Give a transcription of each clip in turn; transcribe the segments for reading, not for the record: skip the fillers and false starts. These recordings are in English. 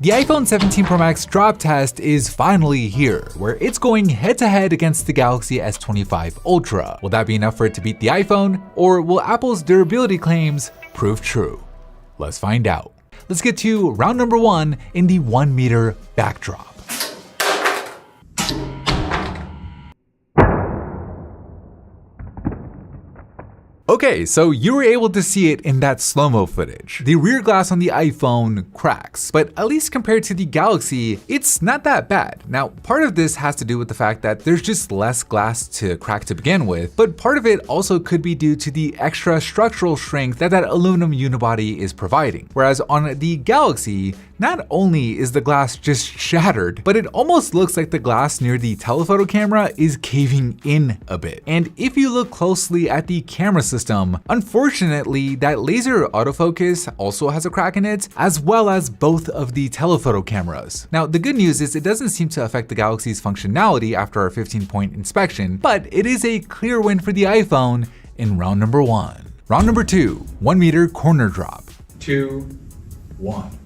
The iPhone 17 Pro Max drop test is finally here, where it's going head-to-head against the Galaxy S25 Ultra. Will that be enough for it to beat the iPhone, or will Apple's durability claims prove true? Let's find out. Let's get to round number 1 in the 1 meter backdrop. Okay, so you were able to see it in that slow-mo footage. The rear glass on the iPhone cracks, but at least compared to the Galaxy, it's not that bad. Now, part of this has to do with the fact that there's just less glass to crack to begin with, but part of it also could be due to the extra structural strength that aluminum unibody is providing. Whereas on the Galaxy, not only is the glass just shattered, but it almost looks like the glass near the telephoto camera is caving in a bit. And if you look closely at the camera system, unfortunately, that laser autofocus also has a crack in it, as well as both of the telephoto cameras. Now, the good news is it doesn't seem to affect the Galaxy's functionality after our 15-point inspection, but it is a clear win for the iPhone in round number 1. Round number 2, 1 meter corner drop. 2, 1.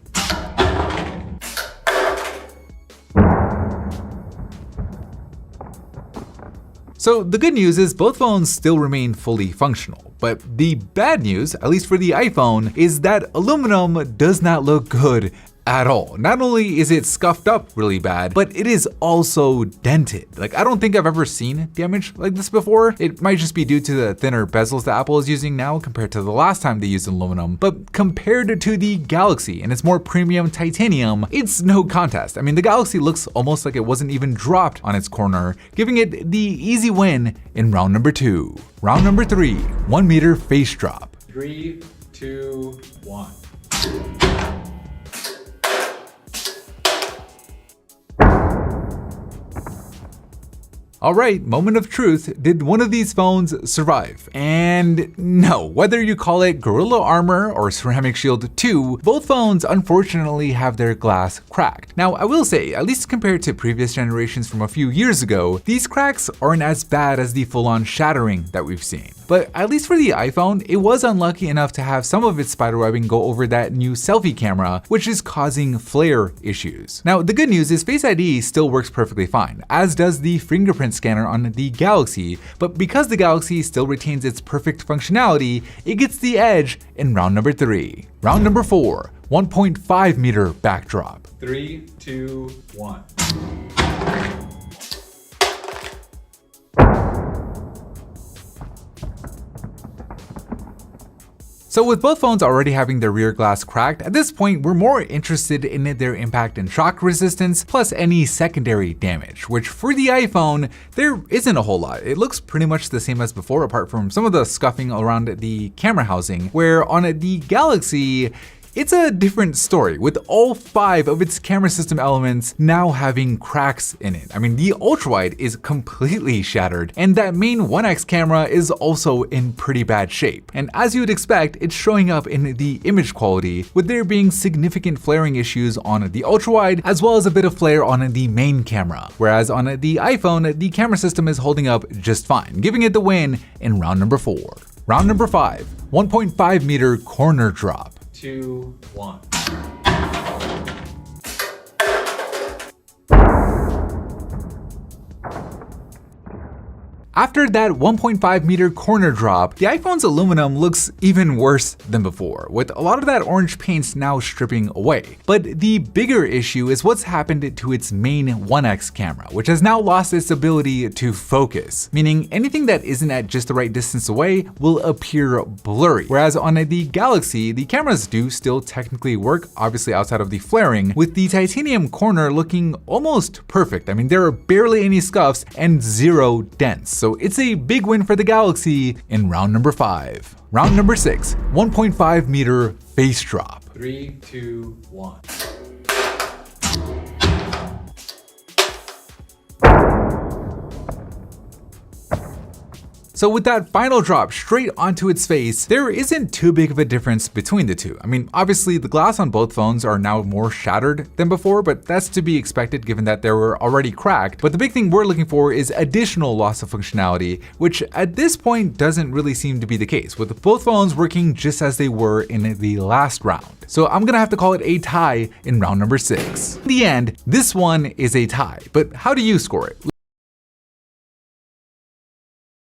So the good news is both phones still remain fully functional, but the bad news, at least for the iPhone, is that aluminum does not look good at all. Not only is it scuffed up really bad, but it is also dented. Like, I don't think I've ever seen damage like this before. It might just be due to the thinner bezels that Apple is using now compared to the last time they used aluminum, but compared to the Galaxy and its more premium titanium, it's no contest. I mean, the Galaxy looks almost like it wasn't even dropped on its corner, giving it the easy win in round number 2. Round number 3, 1 meter face drop. 3, 2, 1. Alright, moment of truth, did one of these phones survive? And no, whether you call it Gorilla Armor or Ceramic Shield 2, both phones unfortunately have their glass cracked. Now, I will say, at least compared to previous generations from a few years ago, these cracks aren't as bad as the full-on shattering that we've seen. But at least for the iPhone, it was unlucky enough to have some of its spiderwebbing go over that new selfie camera, which is causing flare issues. Now, the good news is Face ID still works perfectly fine, as does the fingerprint scanner on the Galaxy, but because the Galaxy still retains its perfect functionality, it gets the edge in round number 3. Round number 4, 1.5 meter backdrop. 3, 2, 1. So with both phones already having their rear glass cracked, at this point we're more interested in their impact and shock resistance, plus any secondary damage, which for the iPhone, there isn't a whole lot. It looks pretty much the same as before, apart from some of the scuffing around the camera housing, where on the Galaxy, it's a different story, with all 5 of its camera system elements now having cracks in it. I mean, the ultrawide is completely shattered, and that main 1x camera is also in pretty bad shape. And as you would expect, it's showing up in the image quality, with there being significant flaring issues on the ultrawide, as well as a bit of flare on the main camera. Whereas on the iPhone, the camera system is holding up just fine, giving it the win in round number 4. Round number 5, 1.5 meter corner drop. 2, 1. After that 1.5 meter corner drop, the iPhone's aluminum looks even worse than before, with a lot of that orange paint now stripping away. But the bigger issue is what's happened to its main 1x camera, which has now lost its ability to focus, meaning anything that isn't at just the right distance away will appear blurry. Whereas on the Galaxy, the cameras do still technically work, obviously outside of the flaring, with the titanium corner looking almost perfect. I mean, there are barely any scuffs and 0 dents. So it's a big win for the Galaxy in round number 5. Round number 6, 1.5 meter face drop. 3, 2, 1. So with that final drop straight onto its face, there isn't too big of a difference between the two. I mean, obviously the glass on both phones are now more shattered than before, but that's to be expected given that they were already cracked. But the big thing we're looking for is additional loss of functionality, which at this point doesn't really seem to be the case, with both phones working just as they were in the last round. So I'm gonna have to call it a tie in round number 6. In the end, this one is a tie, but how do you score it?